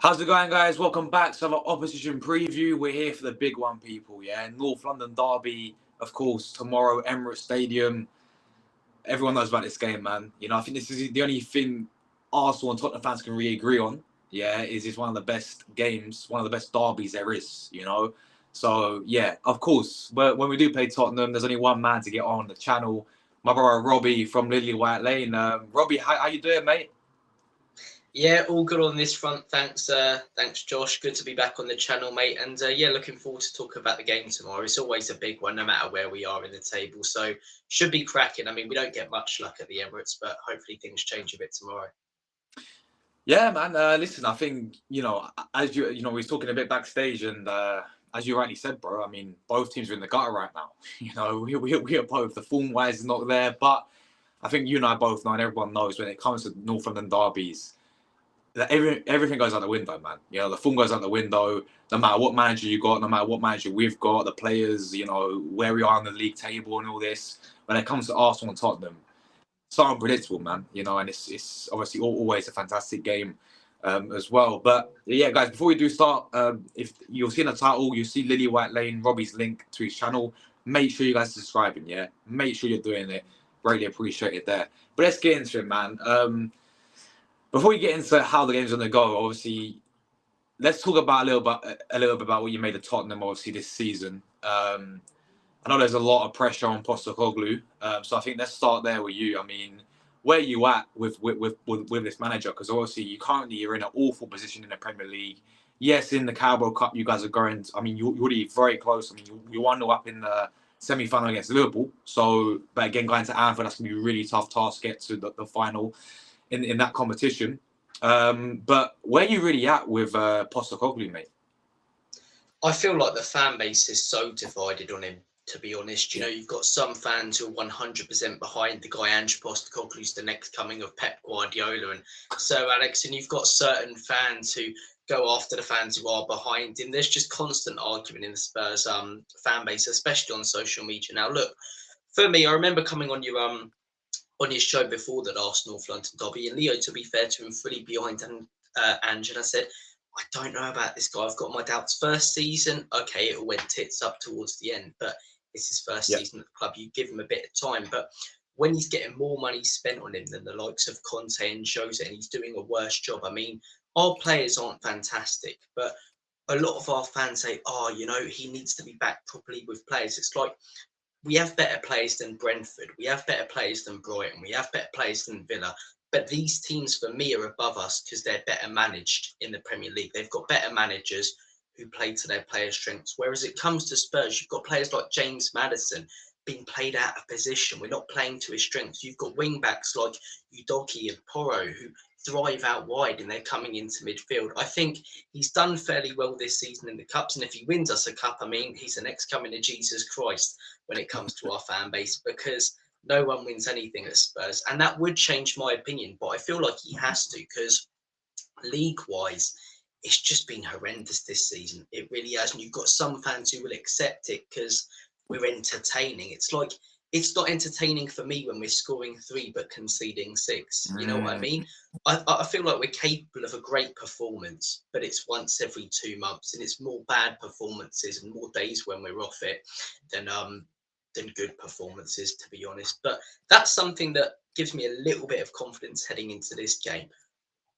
How's it going, guys? Welcome back to our opposition preview. We're here for the big one, people. Yeah, North London derby, of course, tomorrow, Emirates Stadium. Everyone knows about this game, man. I think this is the only thing Arsenal and Tottenham fans can really agree on. Yeah, is it's one of the best games, one of the best derbies there is. So, yeah, of course, but when we do play Tottenham, there's only one man to get on the channel. My brother Robbie from Lily White Lane. Robbie, how you doing, mate? Yeah, all good on this front. Thanks, Josh. Good to be back on the channel, mate. And yeah, looking forward to talking about the game tomorrow. It's always a big one, no matter where we are in the table. So should be cracking. I mean, we don't get much luck at the Emirates, but hopefully things change a bit tomorrow. Yeah, man. Listen, I think as we was talking a bit backstage, and as you rightly said, bro. I mean, both teams are in the gutter right now. We are both. The form wise is not there, but I think you and I both know, and everyone knows, when it comes to North London derbies, that everything goes out the window, man. The form goes out the window. No matter what manager you got, no matter what manager we've got, the players, where we are on the league table and all this. When it comes to Arsenal and Tottenham, so unpredictable, man. And it's obviously always a fantastic game as well. But yeah, guys, before we do start, if you'll see in the title, you'll see Lily White Lane, Robbie's link to his channel. Make sure you guys are subscribing, yeah? Make sure you're doing it. Greatly appreciate it there. But let's get into it, man. Before we get into how the game's going to go, obviously, let's talk about a little bit about what you made of Tottenham, obviously, this season. I know there's a lot of pressure on Postecoglou, so I think let's start there with you. I mean, where are you at with this manager? Because obviously you're in an awful position in the Premier League. Yes, in the Carabao Cup, you guys are going. I mean, you're already very close. I mean, you're 1-0 up in the semi-final against Liverpool. So, but again, going to Anfield, that's going to be a really tough task to get to the final in that competition. But where are you really at with Postecoglou, mate? I feel like the fan base is so divided on him, to be honest. You've got some fans who are 100% behind the guy Ange Postecoglou's the next coming of Pep Guardiola and Sir Alex, and you've got certain fans who go after the fans who are behind him. There's just constant argument in the Spurs fan base, especially on social media. Now, look, for me, I remember coming on your show before that Arsenal London derby, and Leo, to be fair to him, fully behind Ange, and I said, I don't know about this guy. I've got my doubts. First season, okay, it went tits up towards the end, but it's his first season at the club. You give him a bit of time, but when he's getting more money spent on him than the likes of Conte and Jose, and he's doing a worse job. I mean, our players aren't fantastic, but a lot of our fans say, he needs to be back properly with players. It's like, we have better players than Brentford. We have better players than Brighton. We have better players than Villa. But these teams, for me, are above us because they're better managed in the Premier League. They've got better managers who play to their players' strengths. Whereas it comes to Spurs, you've got players like James Maddison being played out of position. We're not playing to his strengths. You've got wing-backs like Udogie and Porro who thrive out wide and they're coming into midfield. I think he's done fairly well this season in the Cups. And if he wins us a cup, I mean, he's the next coming to Jesus Christ when it comes to our fan base, because no one wins anything at Spurs. And that would change my opinion, but I feel like he has to, because league-wise, it's just been horrendous this season. It really has. And you've got some fans who will accept it because we're entertaining. It's like, it's not entertaining for me when we're scoring 3 but conceding 6. You know what I mean? I feel like we're capable of a great performance, but it's once every 2 months, and it's more bad performances and more days when we're off it than good performances, to be honest. But that's something that gives me a little bit of confidence heading into this game.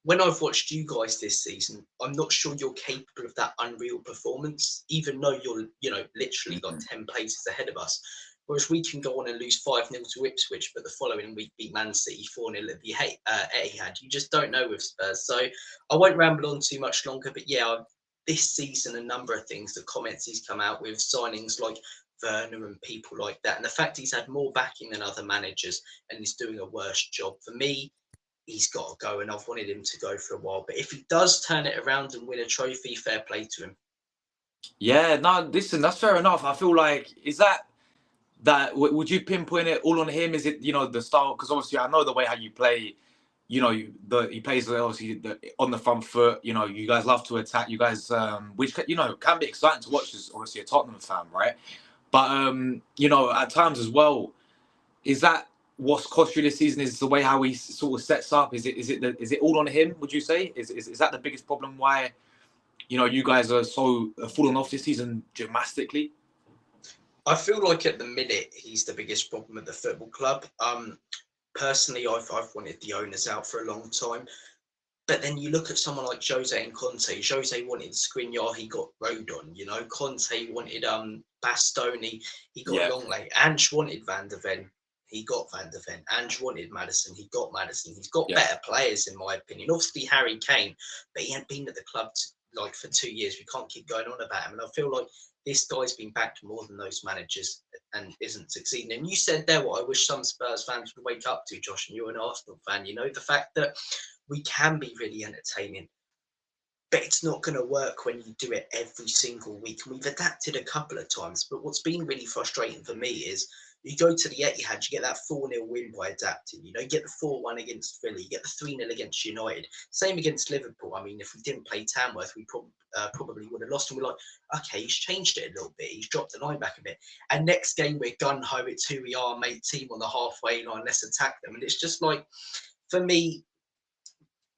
When I've watched you guys this season, I'm not sure you're capable of that unreal performance, even though you're, literally got 10 places ahead of us. Whereas we can go on and lose 5-0 to Ipswich, but the following week beat Man City 4-0 at the Etihad. You just don't know with Spurs. So I won't ramble on too much longer, but yeah, this season, a number of things, the comments he's come out with, signings like Werner and people like that, and the fact he's had more backing than other managers and he's doing a worse job. For me, he's got to go, and I've wanted him to go for a while. But if he does turn it around and win a trophy, fair play to him. Yeah, no, listen, that's fair enough. I feel like, would you pinpoint it all on him? Is it, the style? Because obviously I know the way how you play, he plays obviously on the front foot, you guys love to attack, you guys, which, can be exciting to watch as obviously a Tottenham fan, right? But, at times as well, is that what's cost you this season is the way how he sort of sets up? Is it all on him? Would you say is that the biggest problem? Why you guys are so falling off this season dramatically? I feel like at the minute he's the biggest problem at the football club. Personally, I've wanted the owners out for a long time. But then you look at someone like Jose and Conte. Jose wanted Skriniar, he got Rodon. Conte wanted Bastoni, he got Yeah, Longley. Ange wanted Van der Ven, he got Van der Ven. Ange wanted Madison, he got Madison. He's got yeah, better players in my opinion. Obviously Harry Kane, but he hadn't been at the club like for 2 years. We can't keep going on about him. And I feel like this guy's been backed more than those managers and isn't succeeding. And you said there what I wish some Spurs fans would wake up to, Josh, and you're an Arsenal fan. The fact that we can be really entertaining, but it's not going to work when you do it every single week. And we've adapted a couple of times, but what's been really frustrating for me is you go to the Etihad, you get that 4-0 win by adapting. You get the 4-1 against Philly, you get the 3-0 against United. Same against Liverpool. I mean, if we didn't play Tamworth, we probably would have lost. And we're like, okay, he's changed it a little bit. He's dropped the line back a bit. And next game, we're gun-ho. It's who we are, mate. Team on the halfway line. Let's attack them. And it's just like, for me,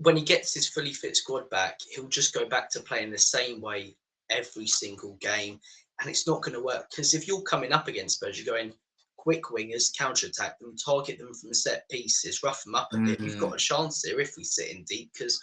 when he gets his fully fit squad back, he'll just go back to playing the same way every single game. And it's not going to work because if you're coming up against Spurs, you're going quick wingers, counter attack them, target them from set pieces, rough them up a bit. We've got a chance here if we sit in deep because,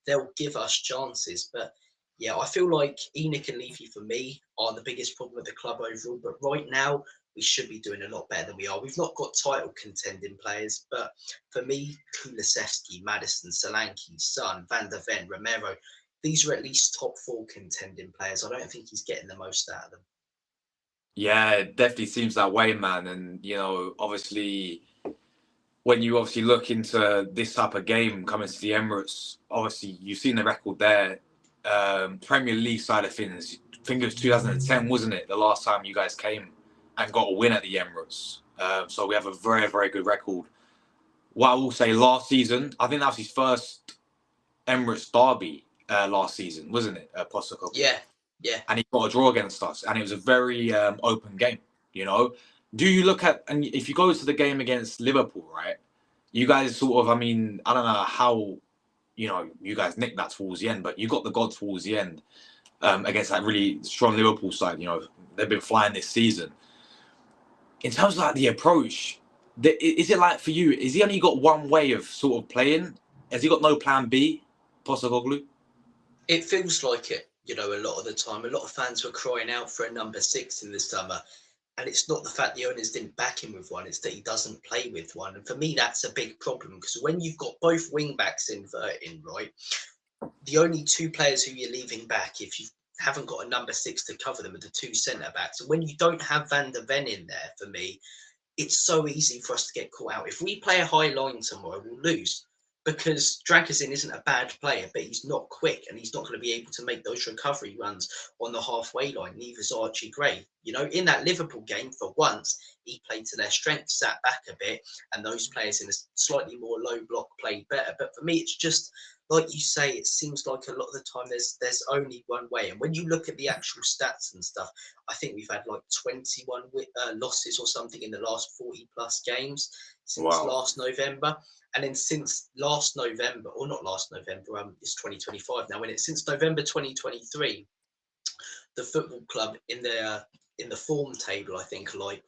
they'll give us chances. But yeah, I feel like Enoch and Leafy for me are the biggest problem with the club overall. But right now, we should be doing a lot better than we are. We've not got title contending players, but for me, Kulusevski, Madison, Solanke, Son, Van der Ven, Romero, these are at least top 4 contending players. I don't think he's getting the most out of them. yeah. It definitely seems that way, man. And obviously, when you obviously look into this type of game coming to the Emirates, obviously you've seen the record there. Premier League side of things, I think it was 2010, wasn't it? The last time you guys came and got a win at the Emirates. So we have a very, very good record. What I will say, last season, I think that was his first Emirates derby last season, wasn't it? Postecoglou. Yeah, yeah. And he got a draw against us, and it was a very open game. Do you look at, and if you go to the game against Liverpool, right? You guys sort of, I mean, I don't know how, you guys nicked that towards the end, but you got the god towards the end against that really strong Liverpool side. They've been flying this season. In terms of like the approach, is it like for you? Is he only got one way of sort of playing? Has he got no plan B, Postecoglou? It feels like it, a lot of the time. A lot of fans were crying out for a number 6 in the summer. And it's not the fact the owners didn't back him with one, it's that he doesn't play with one. And for me, that's a big problem because when you've got both wing backs inverting, right, the only 2 players who you're leaving back, if you haven't got a number 6 to cover them, are the 2 centre backs. And when you don't have Van der Ven in there, for me, it's so easy for us to get caught out. If we play a high line tomorrow, we'll lose because Dragusin isn't a bad player, but he's not quick and he's not going to be able to make those recovery runs on the halfway line. Neither's Archie Gray. In that Liverpool game, for once, he played to their strength, sat back a bit, and those players in a slightly more low block played better. But for me, it's just like you say, it seems like a lot of the time there's only one way. And when you look at the actual stats and stuff, I think we've had like 21 losses or something in the last 40 plus games since Wow. last November. And then since last November, or not last November, it's 2025 now, since November 2023, the football club in the form table, I think, like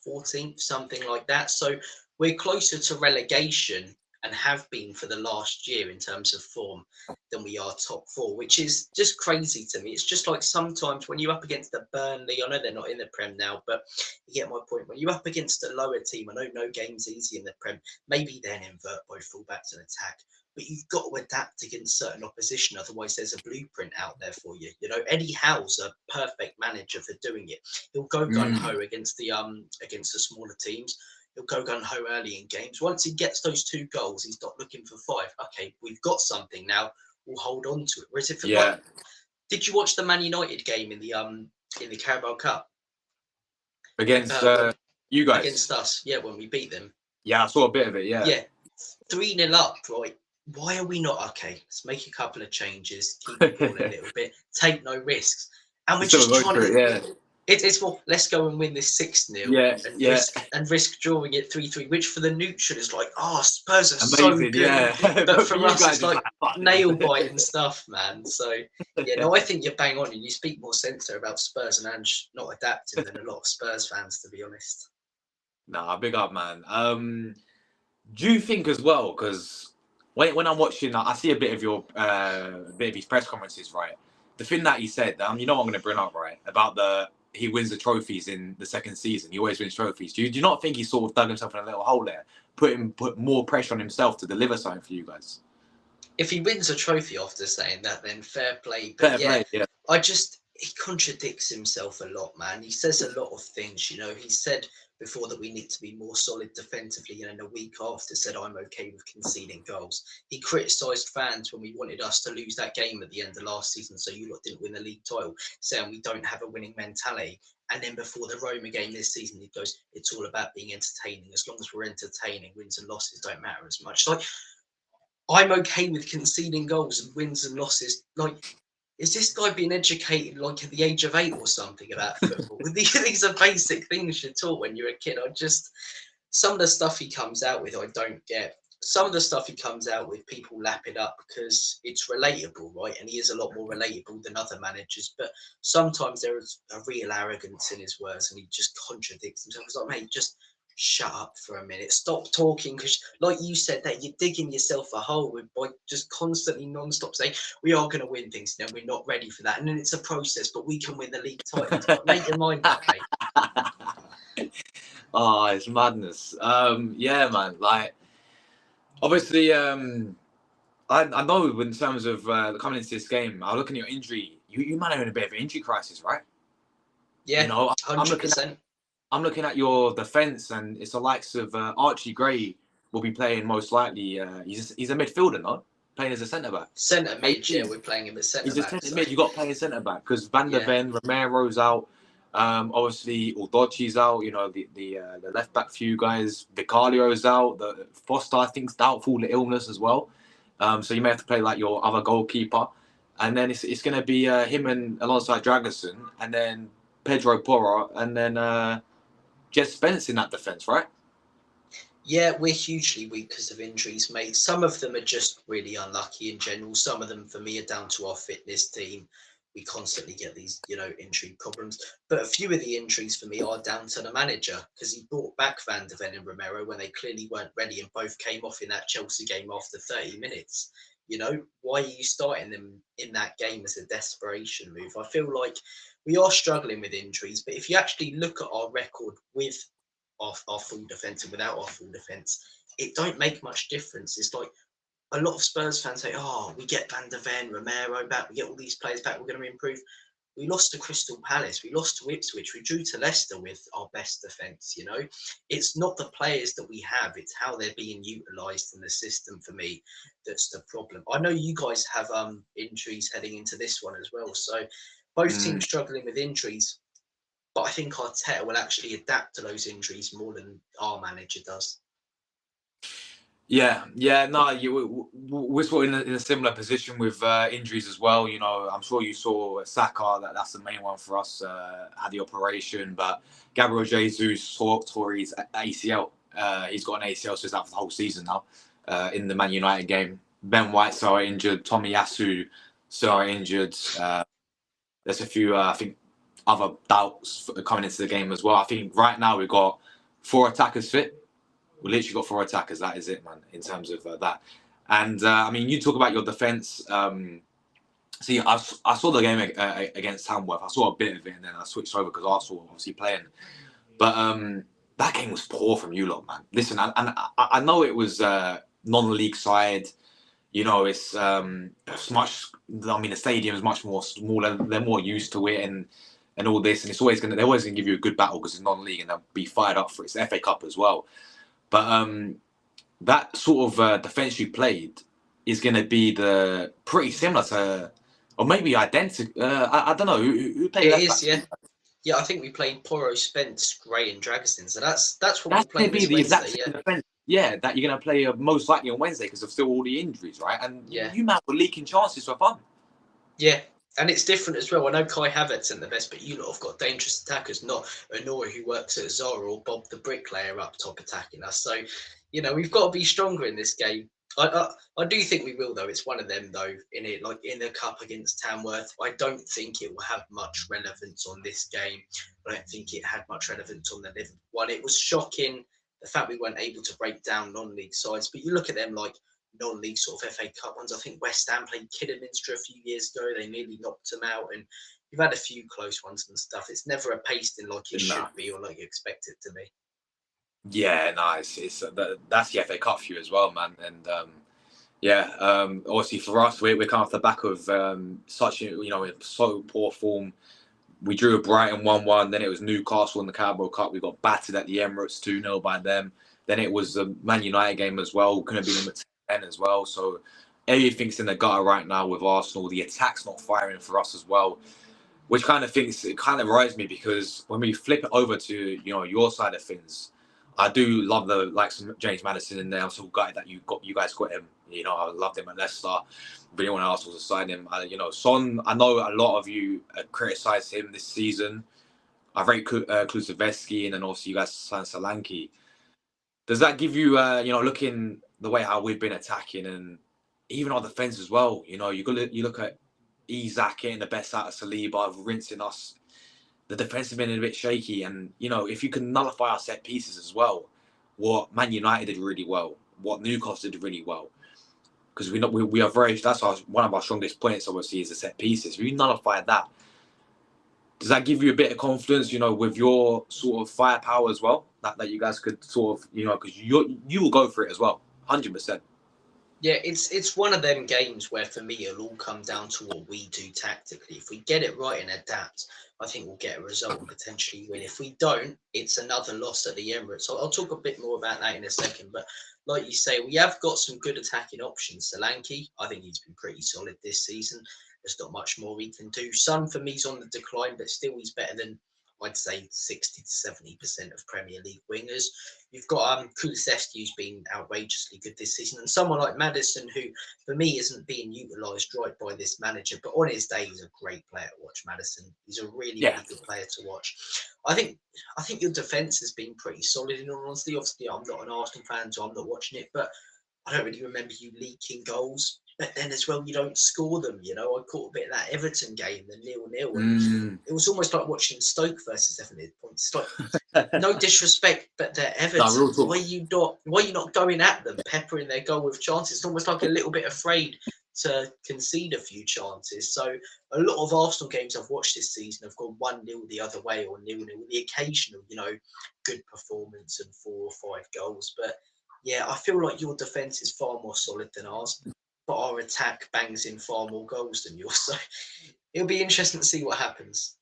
14th, something like that. So we're closer to relegation and have been for the last year in terms of form than we are top 4, which is just crazy to me. It's just like sometimes when you're up against the Burnley, I know they're not in the Prem now, but you get my point. When you're up against a lower team, I know no game's easy in the Prem, maybe then invert both fullbacks and attack. But you've got to adapt against certain opposition. Otherwise, there's a blueprint out there for you. Eddie Howe's a perfect manager for doing it. He'll go gun ho against the smaller teams. He'll go gun ho early in games. Once he gets those 2 goals, he's not looking for 5. Okay, we've got something now. We'll hold on to it. Whereas if did you watch the Man United game in the Carabao Cup Against you guys? Against us, yeah, when we beat them. Yeah, I saw a bit of it. Yeah. 3-0 up, right? Why are we not okay? Let's make a couple of changes, keep the ball a little bit, take no risks, and we're just trying to. It's more, let's go and win this 6-0 Yeah, and yeah, risk drawing it 3-3, which for the neutral is like, oh, Spurs are so amazing. good. Yeah, But but for for you us, guys, it's it's like like fuck nail this. biting stuff, man. So yeah, no, I think you're bang on, and you speak more sense there about Spurs and Ange not adapting than a lot of Spurs fans, to be honest. Nah, big up, man. Do you think as well? Because when I'm watching, I see a bit of his press conferences, right? The thing that he said, you know what I'm going to bring up, right? About he wins the trophies in the second season. He always wins trophies. Do you not think he sort of dug himself in a little hole there, put more pressure on himself to deliver something for you guys? If he wins a trophy after saying that, then fair play. But Fair yeah, play, yeah. he contradicts himself a lot, man. He says a lot of things, you know. He said before that we need to be more solid defensively, and then a week after said I'm okay with conceding goals. He criticised fans when we wanted us to lose that game at the end of last season, so you lot didn't win the league title, saying we don't have a winning mentality. And then before the Roma game this season, he goes, "It's all about being entertaining. As long as we're entertaining, wins and losses don't matter as much." Like, I'm okay with conceding goals and wins and losses. Like, is this guy being educated like at the age of 8 or something about football? These are basic things you're taught when you're a kid. Some of the stuff he comes out with, I don't get. Some of the stuff he comes out with, people lap it up because it's relatable, right? And he is a lot more relatable than other managers. But sometimes there is a real arrogance in his words, and he just contradicts himself. It's like, mate, just shut up for a minute. Stop talking, because, like you said, that you're digging yourself a hole by just constantly non-stop saying we are going to win things. You know, we're not ready for that, and then it's a process. But we can win the league title. It's like, make your mind up, mate. Oh, it's madness. Yeah, man. Like, obviously, I know in terms of coming into this game, I was looking at your injury. You might have in a bit of an injury crisis, right? You Yeah, know, I'm looking at 100%. I'm looking at your defense, and it's the likes of Archie Gray will be playing most likely. He's a midfielder, no, playing as a centre back. Centre Hey, mid, yeah, we're playing him at centre he's a back. centre So mid. You got to play a centre back because Van der yeah, Ven, Romero's out. Obviously, Udochi's out. You know the left back few guys. Vicario's out. The Foster, I think, is doubtful with illness as well. So you may have to play like your other goalkeeper, and then it's going to be him and alongside Dragoson, and then Pedro Porro, and then Jess Spence in that defence, right? yeah, we're hugely weak because of injuries, mate. Some of them are just really unlucky in general. Some of them, for me, are down to our fitness team. We constantly get these, injury problems. But a few of the injuries for me are down to the manager, because he brought back Van der Ven and Romero when they clearly weren't ready, and both came off in that Chelsea game after 30 minutes. Why are you starting them in that game as a desperation move? I feel like we are struggling with injuries, but if you actually look at our record with our full defence and without our full defence, it don't make much difference. It's like a lot of Spurs fans say, "Oh, we get Van der Ven, Romero back, we get all these players back, we're going to improve." We lost to Crystal Palace, we lost to Ipswich, we drew to Leicester with our best defence. It's not the players that we have; it's how they're being utilised in the system. For me, that's the problem. I know you guys have injuries heading into this one as well, so both Mm. teams struggling with injuries. But I think Arteta will actually adapt to those injuries more than our manager does. Yeah, yeah, no, we're sort of in a similar position with injuries as well. You know, I'm sure you saw Saka, that's the main one for us, had the operation, but Gabriel Jesus tore his ACL. He's got an ACL, so he's out for the whole season now in the Man United game. Ben White still injured, Tommy Yasu still injured. There's a few, I think, other doubts coming into the game as well. I think right now we've got 4 attackers fit. We literally got 4 attackers. That is it, man, in terms of that. And I mean, you talk about your defense. See, I saw the game against Tamworth. I saw a bit of it, and then I switched over because Arsenal were obviously playing. But that game was poor from you lot, man. Listen, I know it was non-league side. You know, it's much. I mean, the stadium is much more smaller. They're more used to it, and all this, and they're always gonna give you a good battle because it's non-league, and they'll be fired up for it. It's the FA Cup as well. But that sort of defense you played is going to be the pretty similar to, or maybe identical. I don't know who played It left is, back. yeah. Yeah, I think we played Porro, Spence, Gray, and Dragosin. So that's what we're That's going playing to be this the exact Wednesday. Yeah, same defense. Yeah, that you're going to play most likely on Wednesday because of still all the injuries, right? And yeah, you man were leaking chances for fun. yeah. And it's different as well. I know Kai Havertz isn't the best, but you lot have got dangerous attackers, not Honora who works at Zara or Bob the Bricklayer up top attacking us. So, we've got to be stronger in this game. I do think we will, though. It's one of them, though, in it, like in the cup against Tamworth. I don't think it will have much relevance on this game. I don't think it had much relevance on the Liverpool one. It was shocking the fact we weren't able to break down non-league sides. But you look at them like non-league sort of FA Cup ones. I think West Ham played Kidderminster a few years ago. They nearly knocked them out, and you've had a few close ones and stuff. It's never a pasting like it should Nah. be or like you expect it to be. Yeah, nice. It's that's the FA Cup for you as well, man. And obviously for us, we're kind of off the back of such so poor form. We drew a Brighton 1-1. Then it was Newcastle in the Carabao Cup. We got battered at the Emirates 2-0 by them. Then it was the Man United game as well. Couldn't have been number 10 as well. So everything's in the gutter right now with Arsenal. The attack's not firing for us as well, which kind of worries me because when we flip it over to your side of things, I do love the likes of James Maddison in there. I'm so glad that you guys got him. I loved him at Leicester. If anyone else was to sign him, Son. I know a lot of you criticised him this season. I rate Kulusevski, and then also you guys signed Solanke. Does that give you, looking the way how we've been attacking and even our defence as well? You look at Isak getting the best out of Saliba, rinsing us. The defence has been a bit shaky, and if you can nullify our set pieces as well, what Man United did really well, what Newcastle did really well, because we are very. That's one of our strongest points. Obviously, is the set pieces. If you nullify that, does that give you a bit of confidence? With your sort of firepower as well, that you guys could sort of because you will go for it as well, 100%. Yeah, it's one of them games where for me it'll all come down to what we do tactically. If we get it right and adapt, I think we'll get a result and potentially win. If we don't, it's another loss at the Emirates. So I'll talk a bit more about that in a second. But like you say, we have got some good attacking options. Solanke, I think he's been pretty solid this season. There's not much more he can do. Son for me is on the decline, but still he's better than I'd say 60 to 70% of Premier League wingers. You've got Kulusevski, who's been outrageously good this season, and someone like Maddison, who for me isn't being utilised right by this manager. But on his day, he's a great player to watch. Maddison, he's a really, Yeah, really good player to watch. I think your defence has been pretty solid. In all honesty, obviously, I'm not an Arsenal fan, so I'm not watching it, but I don't really remember you leaking goals. But then as well, you don't score them. I caught a bit of that Everton game, the 0-0, and it was almost like watching Stoke versus Everton at points. It's like no disrespect, but they're no, Everton. real talk. Why are you not going at them, peppering their goal with chances? It's almost like a little bit afraid to concede a few chances. So a lot of Arsenal games I've watched this season have gone 1-0 the other way or 0-0 with the occasional, good performance and 4 or 5 goals. But yeah, I feel like your defence is far more solid than ours, but our attack bangs in far more goals than yours. So it'll be interesting to see what happens.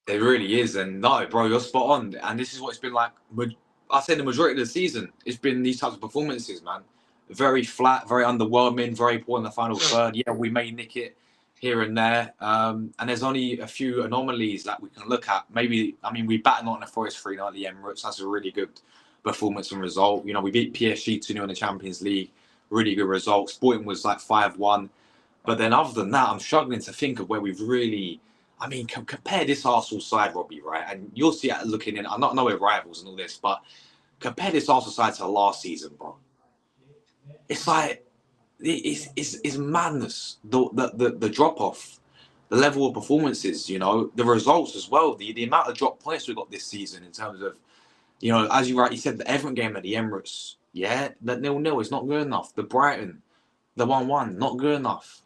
It really is, and no, bro, you're spot on. And this is what it's been like. I say the majority of the season, it's been these types of performances, man. Very flat, very underwhelming, very poor in the final third. Yeah, we may nick it here and there, and there's only a few anomalies that we can look at. Maybe, I mean, we battered Nottingham Forest 3-0 at the Emirates. That's a really good performance and result. We beat PSG 2-0 in the Champions League. Really good result. Sporting was like 5-1. But then other than that, I'm struggling to think of where we've really. I mean, compare this Arsenal side, Robbie, right? And you'll see it looking in. I know we're rivals and all this, but compare this Arsenal side to last season, bro. It's like it's madness. The drop off, the level of performances, the results as well. The amount of drop points we got this season in terms of, as you rightly said, the Everton game at the Emirates. Yeah, that 0-0 is not good enough. The Brighton, the 1-1, not good enough.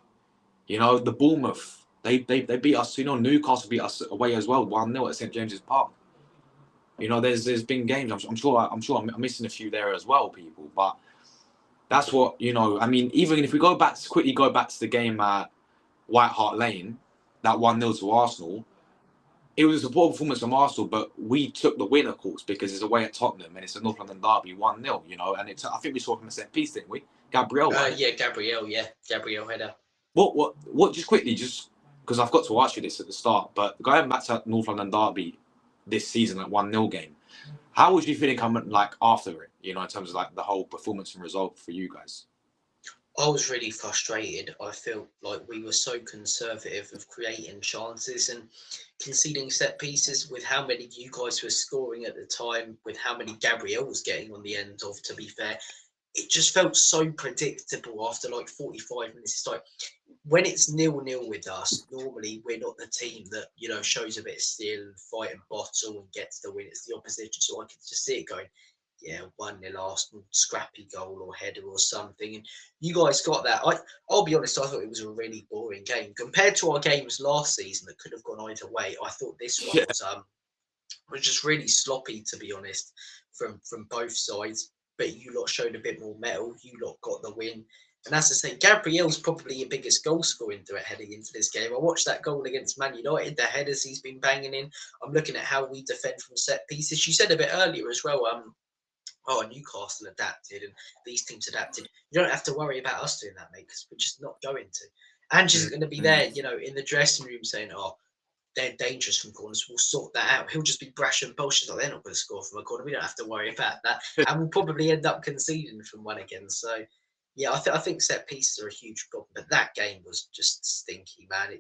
The Bournemouth, they beat us. Newcastle beat us away as well, 1-0 at St James's Park. There's been games. I'm sure I'm missing a few there as well, people. But that's what I mean. Even if we go back to the game at White Hart Lane, that 1-0 to Arsenal. It was a poor performance from Arsenal, but we took the win, of course, because it's away at Tottenham and it's a North London derby, 1-0. And I think we saw from a set piece, didn't we? Gabriel. Gabriel header. What? Just quickly, just because I've got to ask you this at the start, but going back to North London derby this season, that 1-0 game, how was you feeling coming like after it? In terms of like the whole performance and result for you guys. I was really frustrated. I felt like we were so conservative of creating chances and conceding set pieces with how many you guys were scoring at the time, with how many Gabriel was getting on the end of, to be fair. It just felt so predictable after like 45 minutes. It's like when it's 0-0 with us, normally we're not the team that, shows a bit of steel and fight and bottle and gets the win. It's the opposition. So I could just see it going, yeah, 1-0 Arsenal, scrappy goal or header or something. And you guys got that. I'll be honest, I thought it was a really boring game. Compared to our games last season that could have gone either way, I thought this one Yeah, was just really sloppy, to be honest, from both sides. But you lot showed a bit more metal. You lot got the win. And as I say, Gabriel's probably your biggest goal scoring threat heading into this game. I watched that goal against Man United, the headers he's been banging in. I'm looking at how we defend from set pieces. You said a bit earlier as well, oh, Newcastle adapted and these teams adapted. You don't have to worry about us doing that, mate, because we're just not going to. Ange's going to be mm, there, in the dressing room saying, oh, they're dangerous from corners. We'll sort that out. He'll just be brash and bold. She's like, they're not going to score from a corner. We don't have to worry about that. And we'll probably end up conceding from one again. So, yeah, I think set pieces are a huge problem. But that game was just stinky, man.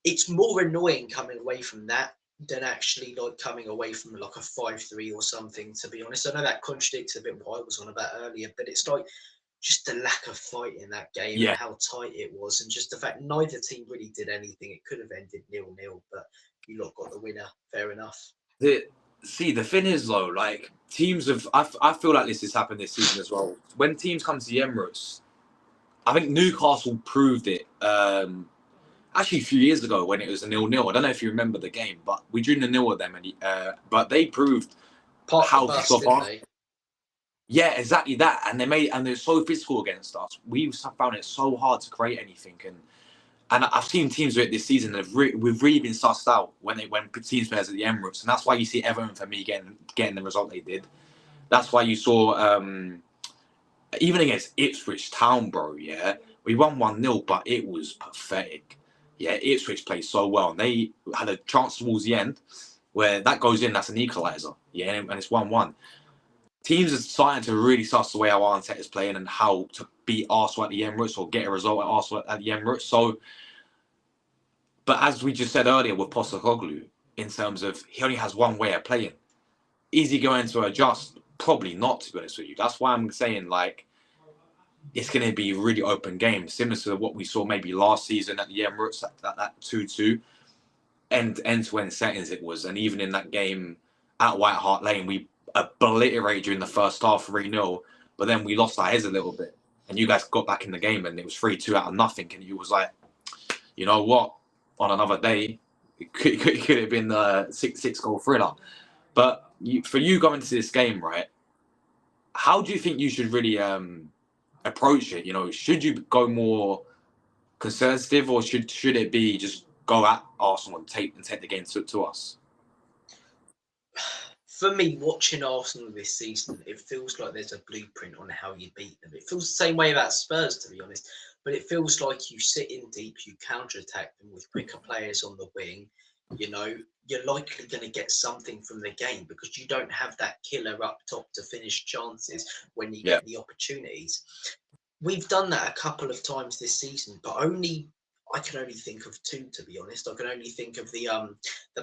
It's more annoying coming away from that than actually like coming away from like a 5-3 or something, to be honest. I know that contradicts a bit what I was on about earlier, but it's like just the lack of fight in that game and yeah. how tight it was, and just the fact neither team really did anything. It could have ended 0-0, but you lot got the winner. Fair enough. The See, the thing is though, like teams have, I feel like this has happened this season as well. When teams come to the Emirates, I think Newcastle proved it. Actually, a few years ago when it was a 0-0. I don't know if you remember the game, but we drew 0-0 with them, and but they proved Parked the how bus, tough didn't our. they? Yeah, exactly that. And they're so physical against us. We've found it so hard to create anything. And I've seen teams do it this season. We've really been sussed out when teams players at the Emirates, and that's why you see Everton for me getting the result they did. That's why you saw even against Ipswich Town, bro. Yeah, we won 1-0, but it was pathetic. Yeah, Ipswich played so well, and they had a chance towards the end where that goes in. That's an equaliser. Yeah, and it's 1-1. Teams are starting to really suss the way how Arteta is playing and how to beat Arsenal at the Emirates or get a result at Arsenal at the Emirates. So, but as we just said earlier with Postecoglou, in terms of he only has one way of playing, is he going to adjust? Probably not, to be honest with you. That's why I'm saying like it's going to be a really open game, similar to what we saw maybe last season at the Emirates, that 2-2 end-to-end settings it was. And even in that game at White Hart Lane, we obliterated during the first half 3-0, but then we lost our heads a little bit. And you guys got back in the game and it was 3-2 out of nothing. And you was like, you know what? On another day, it could have been a 6-6 goal thriller. But for you going into this game, right, how do you think you should really approach it? Should you go more conservative, or should it be just go at Arsenal and take the game to us? For me, watching Arsenal this season, it feels like there's a blueprint on how you beat them. It feels the same way about Spurs, to be honest, but it feels like you sit in deep, you counter attack them with quicker players on the wing. You know, you're likely going to get something from the game because you don't have that killer up top to finish chances when you Yeah, get the opportunities. We've done that a couple of times this season, but only I can only think of two, to be honest. I can only think of the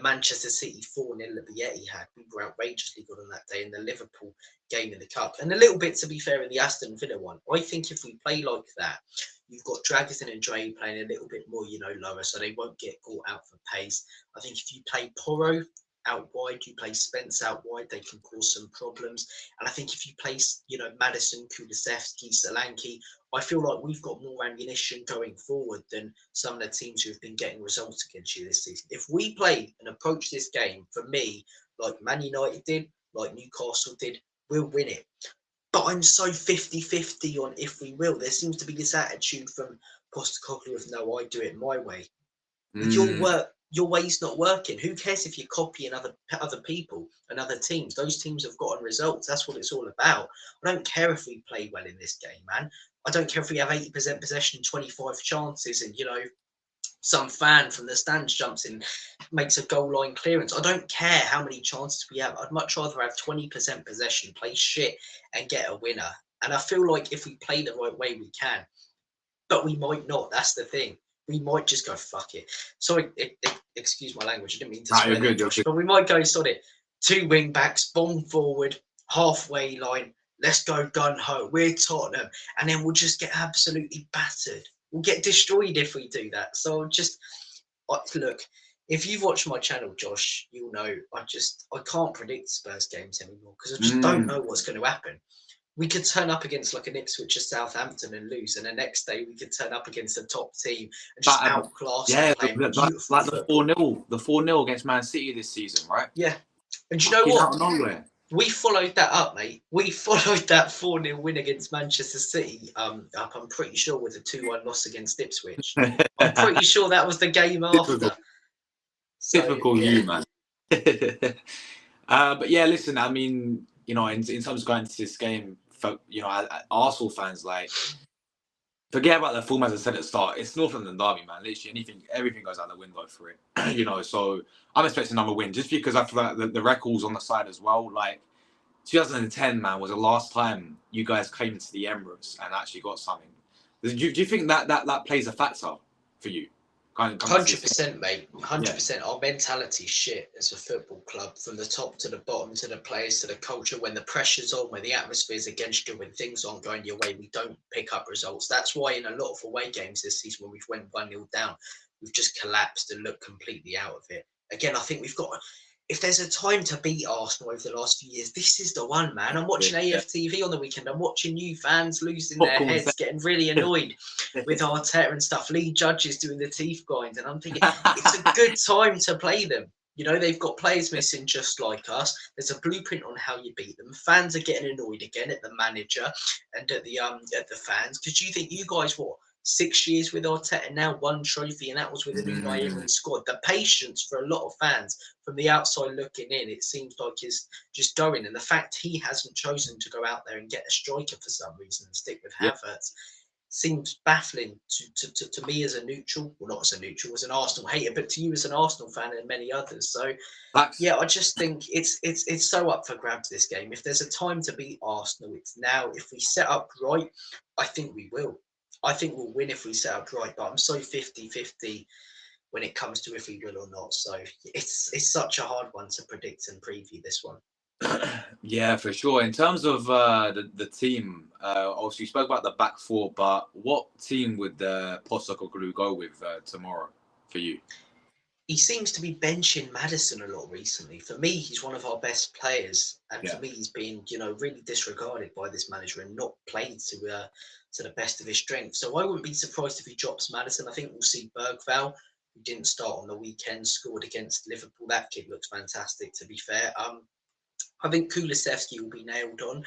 Manchester City 4-0 at the Etihad. We were outrageously good on that day, in the Liverpool game in the cup, and a little bit, to be fair, in the Aston Villa one. I think if we play like that, you've got Dragusin and Dre playing a little bit more, lower, so they won't get caught out for pace. I think if you play Porro out wide, you play Spence out wide, they can cause some problems. And I think if you place, Madison, Kulusevski, Solanke, I feel like we've got more ammunition going forward than some of the teams who've been getting results against you this season. If we play and approach this game, for me, like Man United did, like Newcastle did, we'll win it. But I'm so 50-50 on if we will. There seems to be this attitude from Postecoglou of, no, I do it my way. mm, Your way's not working. Who cares if you're copying other people and other teams? Those teams have gotten results. That's what it's all about. I don't care if we play well in this game, man. I don't care if we have 80% possession, 25 chances, and some fan from the stands jumps in, makes a goal line clearance. I don't care how many chances we have. I'd much rather have 20% possession, play shit, and get a winner. And I feel like if we play the right way, we can. But we might not. That's the thing. We might just go, fuck it. Sorry, excuse my language. I didn't mean to Nah, you're swear there, good. You're Josh. good. But we might go, sod it. 2 wing backs, bomb forward, halfway line. Let's go gun ho. We're Tottenham. And then we'll just get absolutely battered. We'll get destroyed if we do that. So just look. If you've watched my channel, Josh, you'll know I can't predict Spurs games anymore because I just don't know what's going to happen. We could turn up against like an Ipswich or Southampton and lose, and the next day we could turn up against a top team and just outclass them, Yeah, playing beautiful like football. the 4-0 against Man City this season, right? Yeah, and you know Fucking out what? of nowhere. We followed that up, mate. We followed that 4-0 win against Manchester City up, I'm pretty sure, with a 2-1 loss against Ipswich. I'm pretty sure that was the game Typical, after. So, typical yeah. you, man. But yeah, listen. I mean, you know, in terms of going to this game, for, you know, Arsenal fans, like, forget about the form as I said at the start. It's North London derby, man. Literally, everything goes out the window for it. You know, so I'm expecting another win just because I feel like the record's on the side as well. Like 2010, man, was the last time you guys came to the Emirates and actually got something. Do you think that plays a factor for you? Kind of coming to this game? 100%, mate. Yeah. 100%. Our mentality shit as a football club, from the top to the bottom, to the players, to the culture. When the pressure's on, when the atmosphere's against you, when things aren't going your way, we don't pick up results. That's why in a lot of away games this season, when we've went 1-0 down, we've just collapsed and looked completely out of it. Again, I think we've got. If there's a time to beat Arsenal over the last few years, this is the one, man. I'm watching Yeah. AFTV on the weekend. I'm watching you fans losing their Popcorn heads, getting really annoyed with set. Arteta and stuff. Lee Judge is doing the teeth grind, and I'm thinking it's a good time to play them. You know, they've got players missing just like us. There's a blueprint on how you beat them. Fans are getting annoyed again at the manager and at the fans, because you think you guys, what, 6 years with Arteta now, 1 trophy, and that was with an Unai Emery squad. The patience for a lot of fans from the outside looking in, it seems like, is just going. And the fact he hasn't chosen to go out there and get a striker for some reason and stick with Yeah. Havertz seems baffling to me as a neutral. Well, not as a neutral, as an Arsenal hater, but to you as an Arsenal fan and many others. So, Facts. yeah, I just think it's so up for grabs, this game. If there's a time to beat Arsenal, it's now. If we set up right, I think we will. I think we'll win if we set up right, but I'm so 50-50 when it comes to if we will or not. So it's such a hard one to predict and preview, this one. Yeah, for sure. In terms of the team, obviously you spoke about the back four, but what team would Postecoglou go with tomorrow for you? He seems to be benching Maddison a lot recently. For me, he's one of our best players, and Yeah. for me, he's been, really disregarded by this manager and not played to the best of his strength. So I wouldn't be surprised if he drops Maddison. I think we'll see Bergvall, who didn't start on the weekend, scored against Liverpool. That kid looks fantastic, to be fair. I think Kulusevski will be nailed on,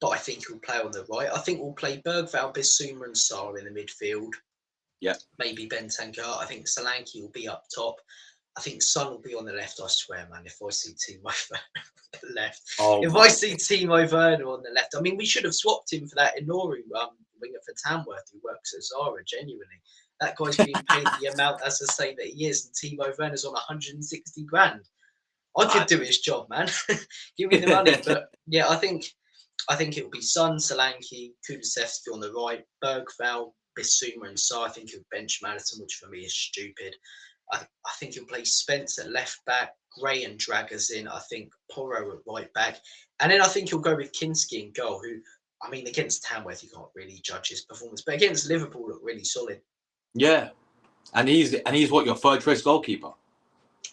but I think he'll play on the right. I think we'll play Bergvall, Bissouma, and Sarr in the midfield. Yeah. Maybe Bentancur. I think Solanke will be up top. I think Son will be on the left. I swear, man. If I see Timo Werner on the left, if I see Timo Werner on the left, I mean, we should have swapped him for that Inoru winger for Tamworth, who works at Zara. Genuinely, that guy's being paid the amount, as I say, that he is, and Timo Werner's on 160 grand. I could do his job, man. Give me the money. But yeah, I think it will be Son, Solanke, Kulusevski on the right, Bergvall, Bissouma, and Sarr. I think he'll bench Maddison, which for me is stupid. I think he'll play Spence at left back, Gray and Draggers in. I think Porro at right back. And then I think he'll go with Kinski in goal, who, I mean, against Tamworth, you can't really judge his performance, but against Liverpool, looked really solid. Yeah. And he's what, your third choice goalkeeper?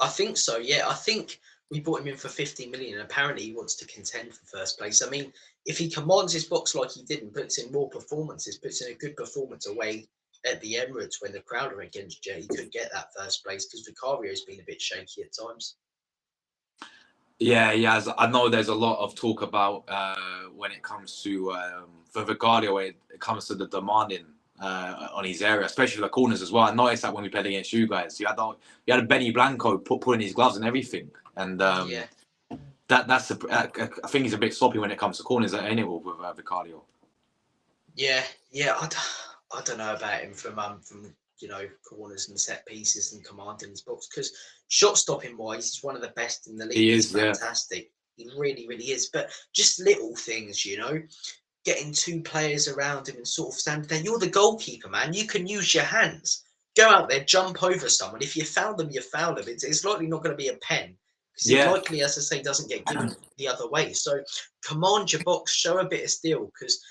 I think so, yeah. I think we bought him in for 50 million, and apparently he wants to contend for first place. I mean, if he commands his box like he did and puts in more performances, puts in a good performance away at the Emirates when the crowd are against you, he could get that first place, because Vicario's been a bit shaky at times. Yeah. I know there's a lot of talk about when it comes to for Vicario, when it comes to the demanding on his area, especially the corners as well. I noticed that when we played against you guys, you had a Benny Blanco putting his gloves and everything, and Yeah. that's I think he's a bit sloppy when it comes to corners anyway with Vicario. Yeah, I don't know about him from corners and set pieces and commanding his box, because shot stopping wise, he's one of the best in the league. He He's is, yeah. fantastic. He really, really is. But just little things, getting two players around him and sort of standing there. You're the goalkeeper, man. You can use your hands. Go out there, jump over someone. If you foul them, you foul them. It's likely not going to be a pen because it Yeah, likely, as I say, doesn't get given the other way. So command your box, show a bit of steel. Because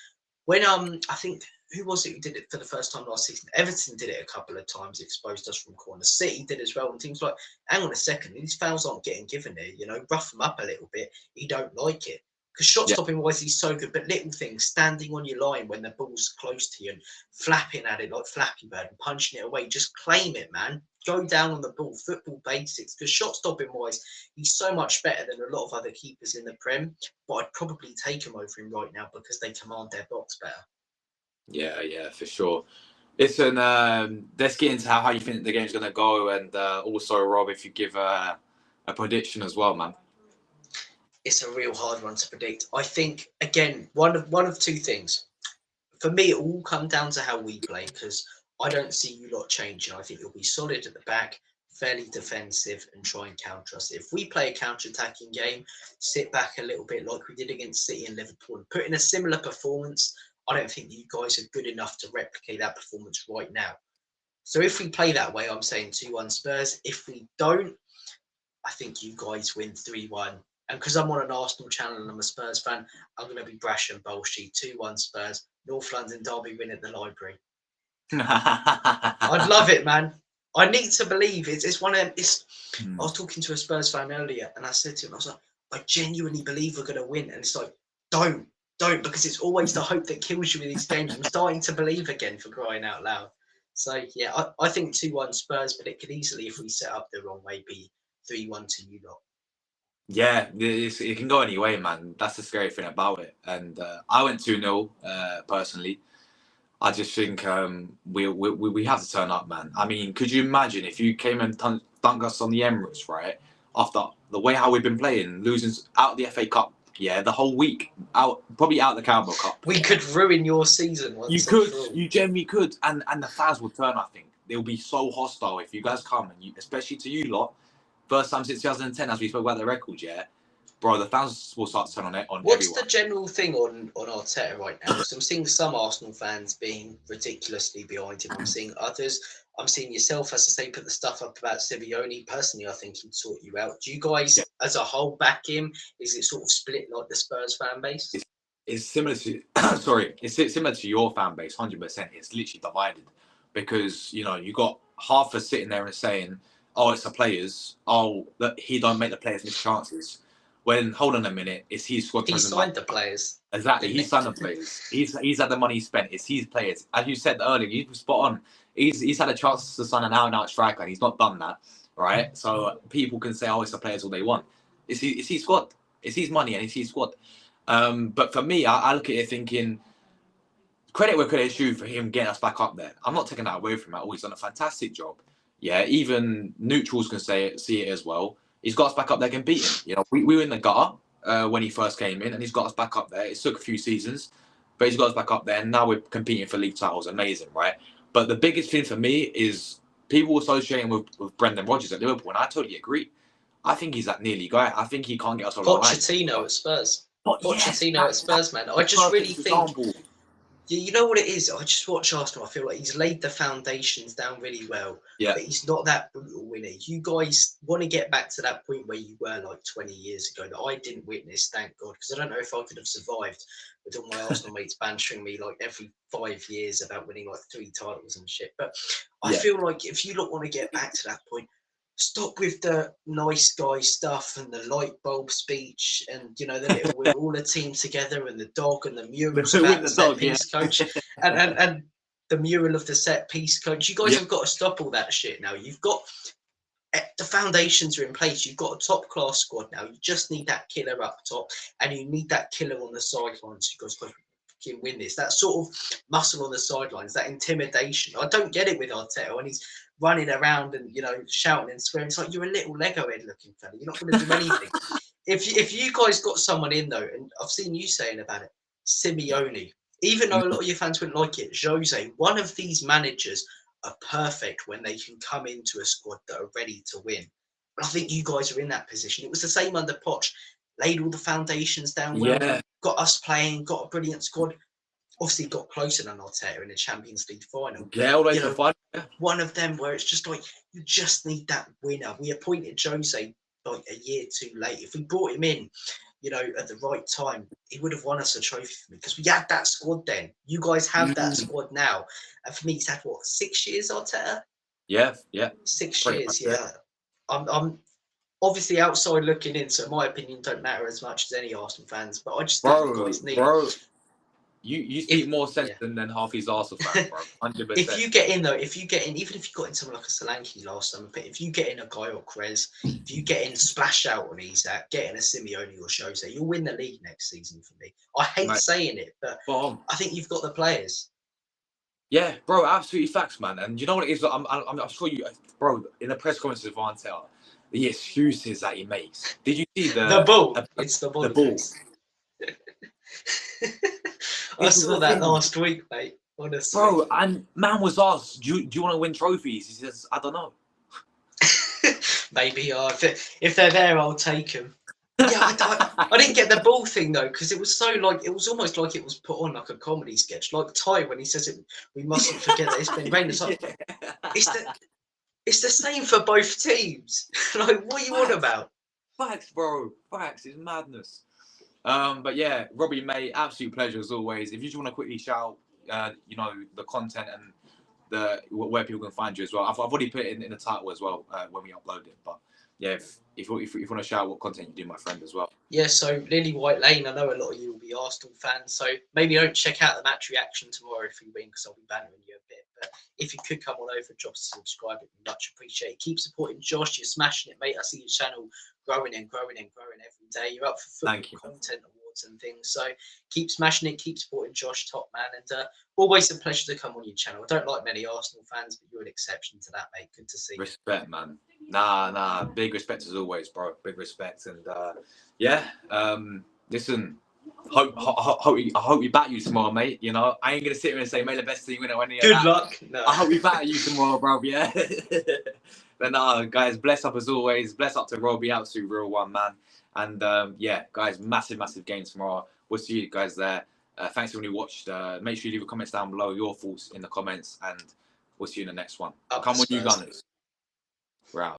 when I think who was it who did it for the first time last season? Everton did it a couple of times, exposed us from corners. City did as well, and teams like, hang on a second, these fouls aren't getting given here. You know, rough them up a little bit. He don't like it. Because shot yeah, stopping wise, he's so good. But little things, standing on your line when the ball's close to you and flapping at it like Flappy Bird and punching it away, just claim it, man. Go down on the ball, football basics. Because shot stopping wise, he's so much better than a lot of other keepers in the Prem. But I'd probably take him over him right now because they command their box better. yeah, for sure. Listen, let's get into how you think the game's going to go, and also, Rob, if you give a prediction as well, man. It's a real hard one to predict. I think again, one of two things. For me, it will come down to how we play because I don't see you lot changing. I think you'll be solid at the back, fairly defensive, and try and counter us. If we play a counter-attacking game, sit back a little bit like we did against City and Liverpool, and put in a similar performance, I don't think you guys are good enough to replicate that performance right now. So if we play that way, I'm saying 2-1 Spurs. If we don't, I think you guys win 3-1. And because I'm on an Arsenal channel and I'm a Spurs fan, I'm going to be brash and bolshy. 2-1 Spurs. North London derby win at the Library. I'd love it, man. I need to believe it. It's one of it's. I was talking to a Spurs fan earlier, and I said to him, I was like, I genuinely believe we're going to win. And it's like, don't, because it's always the hope that kills you in these games. I'm starting to believe again, for crying out loud. So yeah, I think 2-1 Spurs, but it could easily, if we set up the wrong way, be 3-1 to you lot. Yeah, it can go any way, man. That's the scary thing about it. And I went 2-0 personally. I just think we have to turn up, man. I mean, could you imagine if you came and dunked us on the Emirates, right? After the way how we've been playing, losing out the FA Cup, yeah, the whole week, probably out the Carabao Cup. We could ruin your season once. You genuinely could, and the fans will turn. I think they'll be so hostile if you guys come, and especially to you lot. First time since 2010, as we spoke about the records, yeah, bro, the fans will start to turn on it on What's everyone. the general thing on Arteta right now? Because I'm seeing some Arsenal fans being ridiculously behind him. I'm seeing others. I'm seeing yourself, as I say, put the stuff up about Simeone. Personally, I think he'd sort you out. Do you guys, Yeah. as a whole, back him? Is it sort of split like the Spurs fan base? It's similar to sorry, it's similar to your fan base, 100%. It's literally divided because you got half us sitting there and saying, "Oh, it's the players. Oh, that he don't make the players miss chances." When hold on a minute, it's his squad He chosen signed the players. Exactly, he's signed the players. He's had the money spent. It's his players. As you said earlier, you were spot on. He's had a chance to sign an out-and-out striker, and he's not done that, right? So people can say, "Oh, it's the players all they want." It's his squad. It's his money, and it's his squad. But for me, I look at it thinking, credit where credit's due for him getting us back up there. I'm not taking that away from him at all. He's done a fantastic job. Yeah, even neutrals can see it as well. He's got us back up there competing. We were in the gutter when he first came in, and he's got us back up there. It took a few seasons, but he's got us back up there, and now we're competing for league titles. Amazing, right? But the biggest thing for me is people associating with Brendan Rodgers at Liverpool, and I totally agree. I think he's that nearly guy. I think he can't get us over the line. Pochettino at Spurs. But yes, Pochettino at Spurs, man. I just really think. Example. You know what it is? I just watch Arsenal. I feel like he's laid the foundations down really well, Yeah. but he's not that brutal winner. You guys want to get back to that point where you were like 20 years ago that I didn't witness, thank God, because I don't know if I could have survived with all my Arsenal mates bantering me like every 5 years about winning like 3 titles and shit. But I feel like if you want to get back to that point, stop with the nice guy stuff and the light bulb speech and the little we're all a team together and the dog and the murals about the set piece coach and the mural of the set piece coach. You guys have got to stop all that shit now. You've got the foundations are in place. You've got a top class squad now. You just need that killer up top and you need that killer on the sidelines. You guys can win this. That sort of muscle on the sidelines, that intimidation. I don't get it with Arteta when he's running around and shouting and swearing. It's like you're a little Lego head looking fella. You're not going to do anything. If you guys got someone in though, and I've seen you saying about it, Simeone. Even though a lot of your fans wouldn't like it, Jose. One of these managers are perfect when they can come into a squad that are ready to win. And I think you guys are in that position. It was the same under Poch. laid all the foundations down well, Yeah, got us playing, got a brilliant squad. Obviously, got closer than Arteta in the Champions League final. yeah, all the way You to the know, final. Yeah. one of them where it's just like you just need that winner. We appointed Jose like a year too late. If we brought him in, you know, at the right time, he would have won us a trophy for me because we had that squad then. You guys have that Mm. squad now, and for me, he's had what 6 years, Arteta? Yeah, yeah, 6 years, pretty much. yeah. I'm obviously outside looking in, so my opinion don't matter as much as any Arsenal fans. But I just think you Bro, guys need bro, you speak if more sense yeah. than half these Arsenal fans, bro. If 100%. you get in though, if you get in, even if you got in someone like a Solanke last summer, but if you get in a guy or Krez, if you get in splash out on Isak, get in a Simeone or Jose, you'll win the league next season for me. I hate Mate, saying it, but spot on. I think you've got the players. Yeah, bro, absolutely facts, man. And you know what it is? I'm sure you, bro, in the press conferences of Arteta, the excuses that he makes. Did you see The ball, uh, it's the the ball? Boniface. I This is saw the that thing, last week, mate. Honestly, bro. And man was asked, do you want to win trophies? He says, I don't know. maybe if they're there, I'll take them. Yeah, I didn't get the ball thing though because it was so like it was almost like it was put on like a comedy sketch, like Ty when he says it. We mustn't forget that it's been raining. It's like Yeah. it's the same for both teams. Like what are you on Facts, about? facts, bro. Facts. It's madness. But yeah, Robbie, mate, absolute pleasure as always. If you just want to quickly shout, you know, the content and where people can find you as well. I've already put it in the title as well when we upload it. But yeah, if you want to shout what content you do, my friend, as well. Yeah, so Lily White Lane. I know a lot of you will be Arsenal fans, so maybe don't check out the match reaction tomorrow if we win because I'll be bantering you a bit. But if you could come on over, drop us a subscribe, it'd be much appreciated. Keep supporting Josh. You're smashing it, mate. I see your channel growing and growing and growing every day. You're up for football Thank you, man. content awards and things. So keep smashing it. Keep supporting Josh, top man, and always a pleasure to come on your channel. I don't like many Arsenal fans, but you're an exception to that, mate. Good to see you. Respect, man. Nah. Big respect as always, bro. Big respect, and yeah. Listen. I hope we bat you tomorrow, mate. You know, I ain't gonna sit here and say may the best team win or any of Good that. luck. No. I hope we batter you tomorrow, bro. Yeah. But nah, guys, bless up as always. Bless up to Robbie, absolute real one, man. And yeah, guys, massive game tomorrow. We'll see you guys there. Thanks everyone who watched. Make sure you leave a comments down below, your thoughts in the comments, and we'll see you in the next one. Up Come the on, you Spurs. Gunners. We're out.